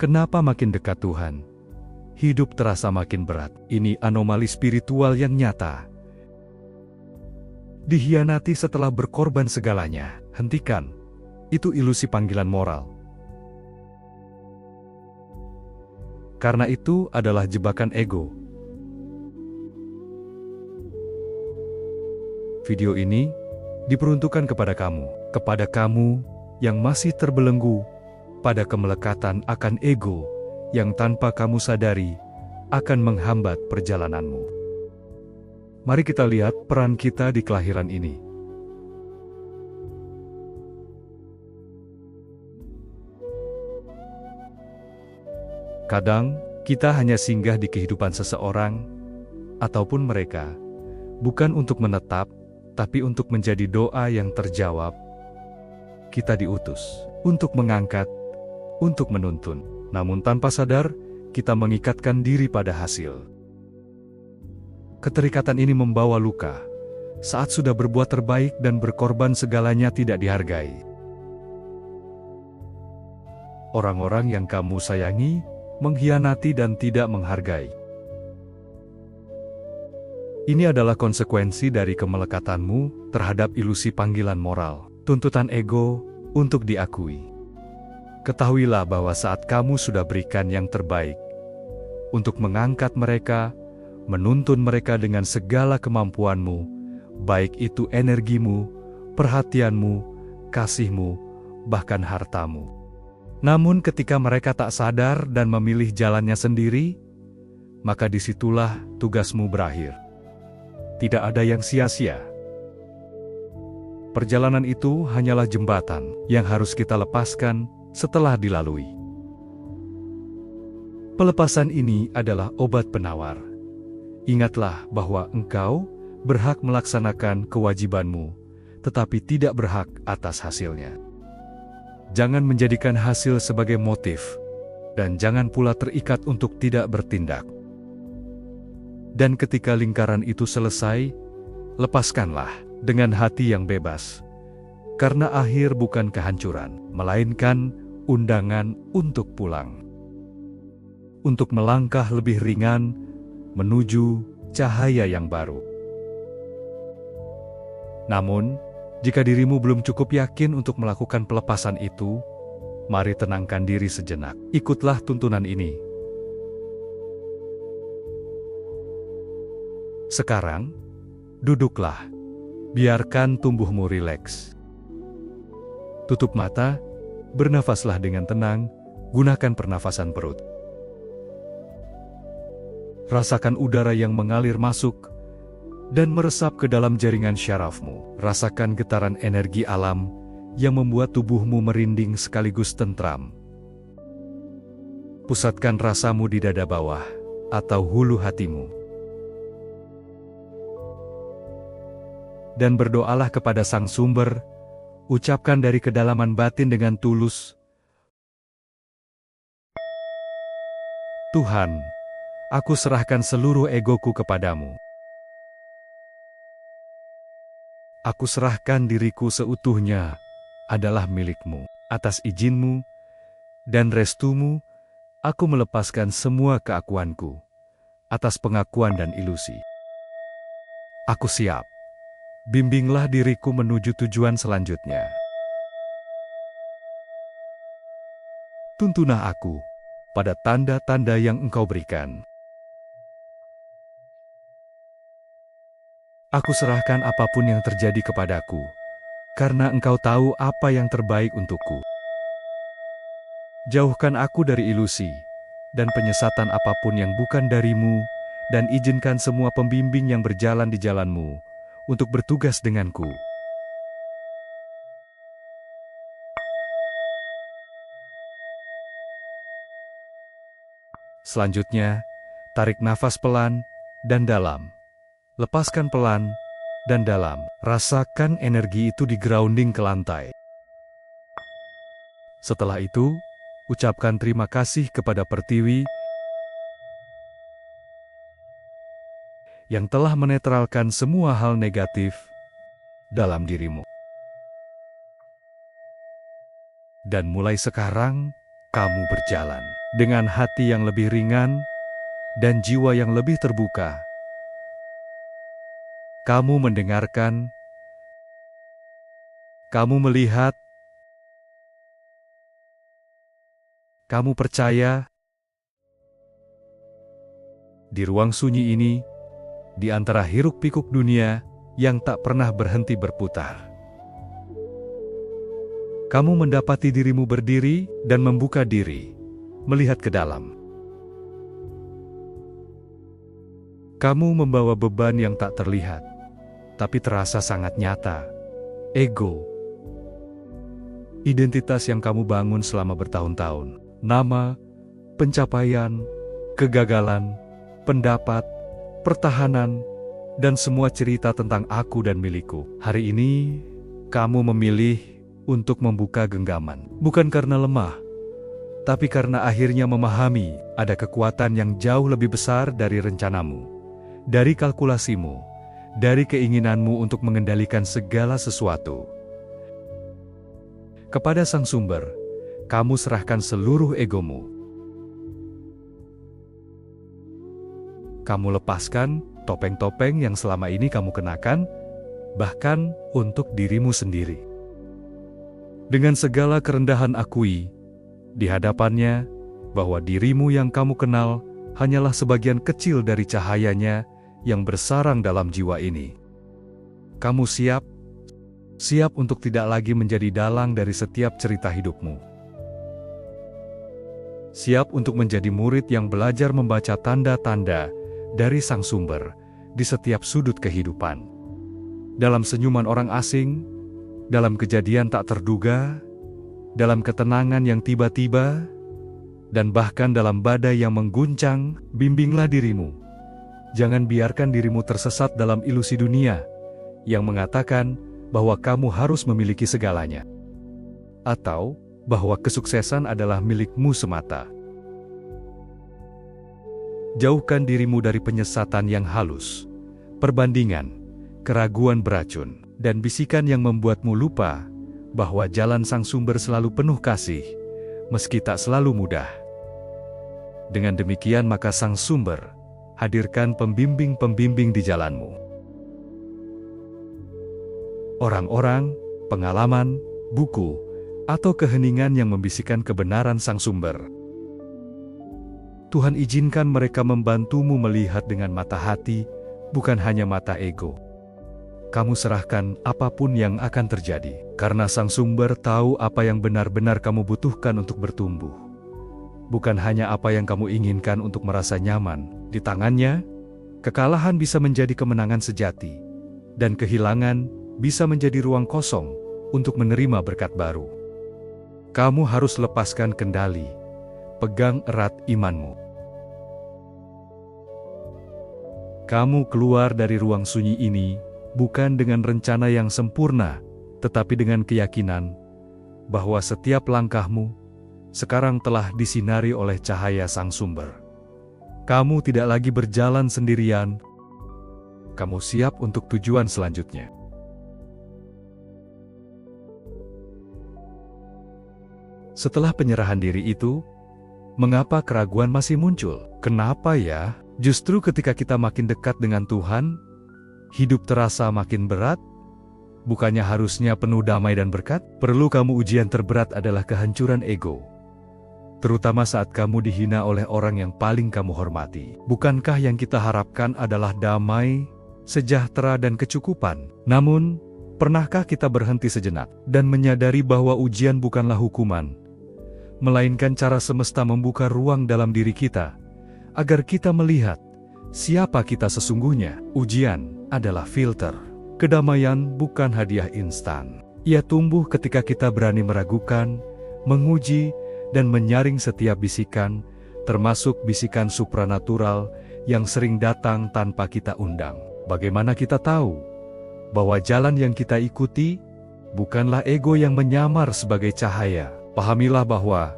Kenapa makin dekat Tuhan, hidup terasa makin berat? Ini anomali spiritual yang nyata. Dihianati setelah berkorban segalanya. Hentikan. Itu ilusi panggilan moral. Karena itu adalah jebakan ego. Video ini diperuntukkan kepada kamu yang masih terbelenggu pada kemelekatan akan ego yang tanpa kamu sadari akan menghambat perjalananmu. Mari kita lihat peran kita di kelahiran ini. Kadang, kita hanya singgah di kehidupan seseorang ataupun mereka, bukan untuk menetap, tapi untuk menjadi doa yang terjawab. Kita diutus untuk mengangkat, untuk menuntun. Namun tanpa sadar, kita mengikatkan diri pada hasil. Keterikatan ini membawa luka. Saat sudah berbuat terbaik dan berkorban segalanya tidak dihargai. Orang-orang yang kamu sayangi mengkhianati dan tidak menghargai. Ini adalah konsekuensi dari kemelekatanmu terhadap ilusi panggilan moral, tuntutan ego untuk diakui. Ketahuilah bahwa saat kamu sudah berikan yang terbaik untuk mengangkat mereka, menuntun mereka dengan segala kemampuanmu, baik itu energimu, perhatianmu, kasihmu, bahkan hartamu. Namun ketika mereka tak sadar dan memilih jalannya sendiri, maka disitulah tugasmu berakhir. Tidak ada yang sia-sia. Perjalanan itu hanyalah jembatan yang harus kita lepaskan setelah dilalui. Pelepasan ini adalah obat penawar. Ingatlah bahwa engkau berhak melaksanakan kewajibanmu, tetapi tidak berhak atas hasilnya. Jangan menjadikan hasil sebagai motif, dan jangan pula terikat untuk tidak bertindak. Dan ketika lingkaran itu selesai, lepaskanlah dengan hati yang bebas. Karena akhir bukan kehancuran, melainkan undangan untuk pulang. Untuk melangkah lebih ringan, menuju cahaya yang baru. Namun, jika dirimu belum cukup yakin untuk melakukan pelepasan itu, mari tenangkan diri sejenak. Ikutlah tuntunan ini. Sekarang, duduklah. Biarkan tubuhmu rileks. Tutup mata, bernafaslah dengan tenang, gunakan pernafasan perut. Rasakan udara yang mengalir masuk dan meresap ke dalam jaringan syarafmu. Rasakan getaran energi alam yang membuat tubuhmu merinding sekaligus tentram. Pusatkan rasamu di dada bawah atau hulu hatimu. Dan berdoalah kepada Sang Sumber, ucapkan dari kedalaman batin dengan tulus, Tuhan, aku serahkan seluruh egoku kepadamu. Aku serahkan diriku seutuhnya adalah milikmu. Atas izinmu dan restumu, aku melepaskan semua keakuanku atas pengakuan dan ilusi. Aku siap. Bimbinglah diriku menuju tujuan selanjutnya. Tuntunlah aku pada tanda-tanda yang Engkau berikan. Aku serahkan apapun yang terjadi kepadaku, karena Engkau tahu apa yang terbaik untukku. Jauhkan aku dari ilusi dan penyesatan apapun yang bukan darimu, dan izinkan semua pembimbing yang berjalan di jalanmu untuk bertugas denganku. Selanjutnya, tarik nafas pelan dan dalam. Lepaskan pelan dan dalam. Rasakan energi itu di-grounding ke lantai. Setelah itu, ucapkan terima kasih kepada Pertiwi yang telah menetralkan semua hal negatif dalam dirimu. Dan mulai sekarang, kamu berjalan dengan hati yang lebih ringan dan jiwa yang lebih terbuka. Kamu mendengarkan, kamu melihat, kamu percaya. Di ruang sunyi ini, di antara hiruk-pikuk dunia yang tak pernah berhenti berputar, kamu mendapati dirimu berdiri dan membuka diri, melihat ke dalam. Kamu membawa beban yang tak terlihat, tapi terasa sangat nyata. Ego. Identitas yang kamu bangun selama bertahun-tahun. Nama, pencapaian, kegagalan, pendapat, pertahanan, dan semua cerita tentang aku dan milikku. Hari ini, kamu memilih untuk membuka genggaman. Bukan karena lemah, tapi karena akhirnya memahami ada kekuatan yang jauh lebih besar dari rencanamu, dari kalkulasimu, dari keinginanmu untuk mengendalikan segala sesuatu. Kepada Sang Sumber, kamu serahkan seluruh egomu. Kamu lepaskan topeng-topeng yang selama ini kamu kenakan, bahkan untuk dirimu sendiri. Dengan segala kerendahan akui, di hadapannya, bahwa dirimu yang kamu kenal hanyalah sebagian kecil dari cahayanya yang bersarang dalam jiwa ini. Kamu siap untuk tidak lagi menjadi dalang dari setiap cerita hidupmu. Siap untuk menjadi murid yang belajar membaca tanda-tanda dari Sang Sumber di setiap sudut kehidupan. Dalam senyuman orang asing, dalam kejadian tak terduga, dalam ketenangan yang tiba-tiba, dan bahkan dalam badai yang mengguncang, bimbinglah dirimu. Jangan biarkan dirimu tersesat dalam ilusi dunia yang mengatakan bahwa kamu harus memiliki segalanya, atau bahwa kesuksesan adalah milikmu semata. Jauhkan dirimu dari penyesatan yang halus, perbandingan, keraguan beracun, dan bisikan yang membuatmu lupa bahwa jalan Sang Sumber selalu penuh kasih, meski tak selalu mudah. Dengan demikian maka Sang Sumber hadirkan pembimbing-pembimbing di jalanmu. Orang-orang, pengalaman, buku, atau keheningan yang membisikkan kebenaran Sang Sumber. Tuhan izinkan mereka membantumu melihat dengan mata hati, bukan hanya mata ego. Kamu serahkan apapun yang akan terjadi, karena Sang Sumber tahu apa yang benar-benar kamu butuhkan untuk bertumbuh. Bukan hanya apa yang kamu inginkan untuk merasa nyaman. Di tangannya, kekalahan bisa menjadi kemenangan sejati, dan kehilangan bisa menjadi ruang kosong untuk menerima berkat baru. Kamu harus lepaskan kendali, pegang erat imanmu. Kamu keluar dari ruang sunyi ini bukan dengan rencana yang sempurna, tetapi dengan keyakinan bahwa setiap langkahmu sekarang telah disinari oleh cahaya Sang Sumber. Kamu tidak lagi berjalan sendirian. Kamu siap untuk tujuan selanjutnya. Setelah penyerahan diri itu, mengapa keraguan masih muncul? Kenapa ya? Justru ketika kita makin dekat dengan Tuhan, hidup terasa makin berat. Bukannya harusnya penuh damai dan berkat? Perlu kamu ujian terberat adalah kehancuran ego. Terutama saat kamu dihina oleh orang yang paling kamu hormati. Bukankah yang kita harapkan adalah damai, sejahtera dan kecukupan? Namun, pernahkah kita berhenti sejenak dan menyadari bahwa ujian bukanlah hukuman, melainkan cara semesta membuka ruang dalam diri kita, agar kita melihat siapa kita sesungguhnya? Ujian adalah filter. Kedamaian bukan hadiah instan. Ia tumbuh ketika kita berani meragukan, menguji, dan menyaring setiap bisikan, termasuk bisikan supranatural yang sering datang tanpa kita undang. Bagaimana kita tahu bahwa jalan yang kita ikuti bukanlah ego yang menyamar sebagai cahaya? Pahamilah bahwa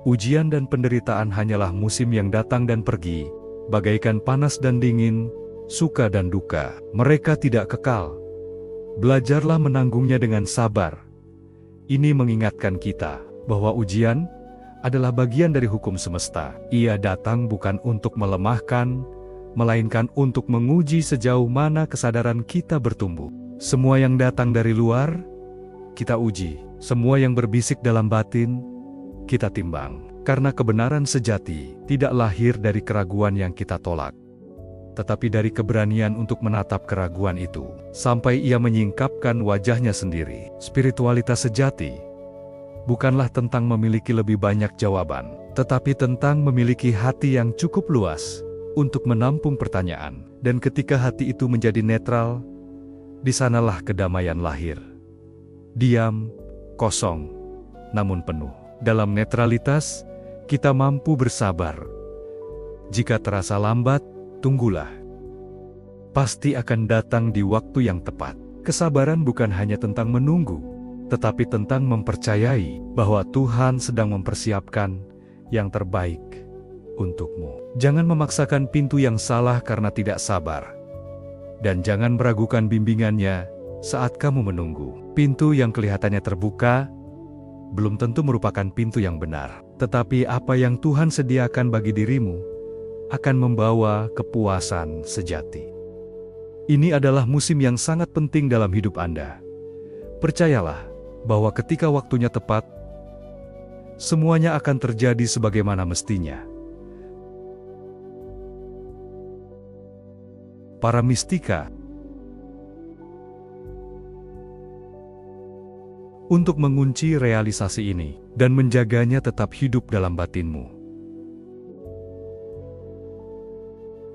ujian dan penderitaan hanyalah musim yang datang dan pergi, bagaikan panas dan dingin, suka dan duka. Mereka tidak kekal. Belajarlah menanggungnya dengan sabar. Ini mengingatkan kita bahwa ujian adalah bagian dari hukum semesta. Ia datang bukan untuk melemahkan, melainkan untuk menguji sejauh mana kesadaran kita bertumbuh. Semua yang datang dari luar, kita uji. Semua yang berbisik dalam batin, kita timbang. Karena kebenaran sejati tidak lahir dari keraguan yang kita tolak, tetapi dari keberanian untuk menatap keraguan itu, sampai ia menyingkapkan wajahnya sendiri. Spiritualitas sejati bukanlah tentang memiliki lebih banyak jawaban, tetapi tentang memiliki hati yang cukup luas untuk menampung pertanyaan. Dan ketika hati itu menjadi netral, di sanalah kedamaian lahir. Diam, kosong, namun penuh. Dalam netralitas, kita mampu bersabar. Jika terasa lambat, tunggulah. Pasti akan datang di waktu yang tepat. Kesabaran bukan hanya tentang menunggu, tetapi tentang mempercayai bahwa Tuhan sedang mempersiapkan yang terbaik untukmu. Jangan memaksakan pintu yang salah karena tidak sabar. Dan jangan meragukan bimbingannya saat kamu menunggu. Pintu yang kelihatannya terbuka belum tentu merupakan pintu yang benar. Tetapi apa yang Tuhan sediakan bagi dirimu akan membawa kepuasan sejati. Ini adalah musim yang sangat penting dalam hidup Anda. Percayalah bahwa ketika waktunya tepat, semuanya akan terjadi sebagaimana mestinya. Para mistika untuk mengunci realisasi ini dan menjaganya tetap hidup dalam batinmu.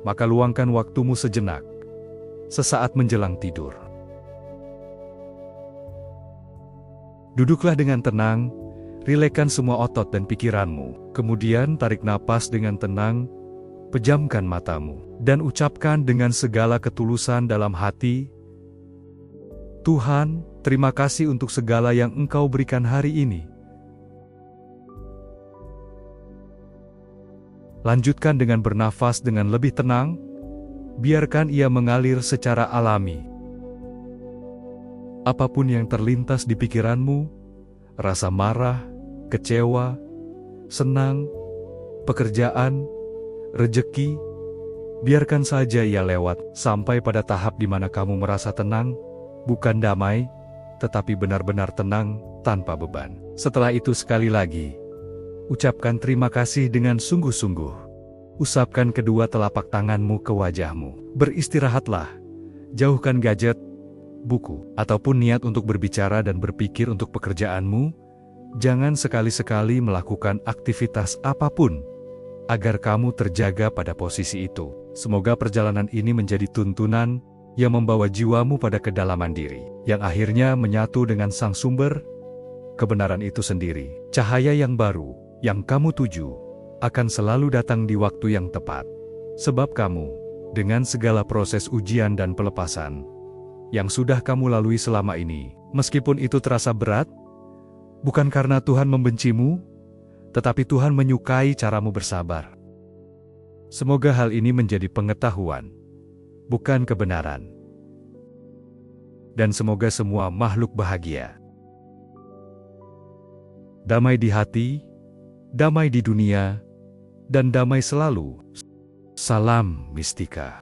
Maka luangkan waktumu sejenak, sesaat menjelang tidur. Duduklah dengan tenang, rilekkan semua otot dan pikiranmu. Kemudian tarik napas dengan tenang, pejamkan matamu, dan ucapkan dengan segala ketulusan dalam hati, Tuhan, terima kasih untuk segala yang Engkau berikan hari ini. Lanjutkan dengan bernafas dengan lebih tenang, biarkan ia mengalir secara alami. Apapun yang terlintas di pikiranmu, rasa marah, kecewa, senang, pekerjaan, rejeki, biarkan saja ia lewat sampai pada tahap di mana kamu merasa tenang, bukan damai, tetapi benar-benar tenang tanpa beban. Setelah itu sekali lagi, ucapkan terima kasih dengan sungguh-sungguh. Usapkan kedua telapak tanganmu ke wajahmu. Beristirahatlah, jauhkan gadget, buku, ataupun niat untuk berbicara dan berpikir untuk pekerjaanmu. Jangan sekali-sekali melakukan aktivitas apapun, agar kamu terjaga pada posisi itu. Semoga perjalanan ini menjadi tuntunan yang membawa jiwamu pada kedalaman diri, yang akhirnya menyatu dengan sang sumber, kebenaran itu sendiri. Cahaya yang baru, yang kamu tuju, akan selalu datang di waktu yang tepat. Sebab kamu, dengan segala proses ujian dan pelepasan, yang sudah kamu lalui selama ini, meskipun itu terasa berat, bukan karena Tuhan membencimu, tetapi Tuhan menyukai caramu bersabar. Semoga hal ini menjadi pengetahuan, bukan kebenaran. Dan semoga semua makhluk bahagia. Damai di hati, damai di dunia, dan damai selalu. Salam Mistika.